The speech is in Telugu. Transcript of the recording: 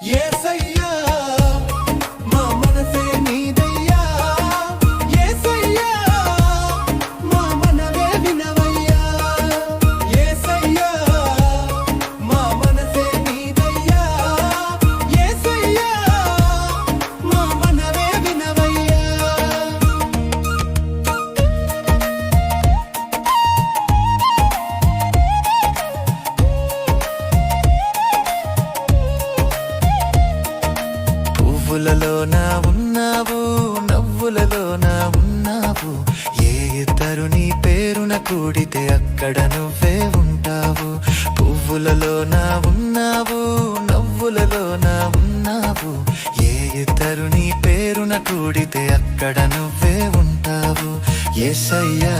యేసయ్యా మా మనసే నీదయ్యా యేసయ్యా మా మనవే వినవయ్యా యేసయ్యా మా మనసే నీదయ్యా యేసయ్యా మా మనవే వినవయ్యా పువ్వులలోన ఉన్నావు నవ్వులలోన ఉన్నావు ఏ ఇద్దరు నీ పేరున కూడితే అక్కడ నువ్వే ఉంటావు పువ్వులలోన ఉన్నావు నవ్వులలోన ఉన్నావు ఏ ఇద్దరు నీ పేరున కూడితే అక్కడ నువ్వే ఉంటావు యేసయ్యా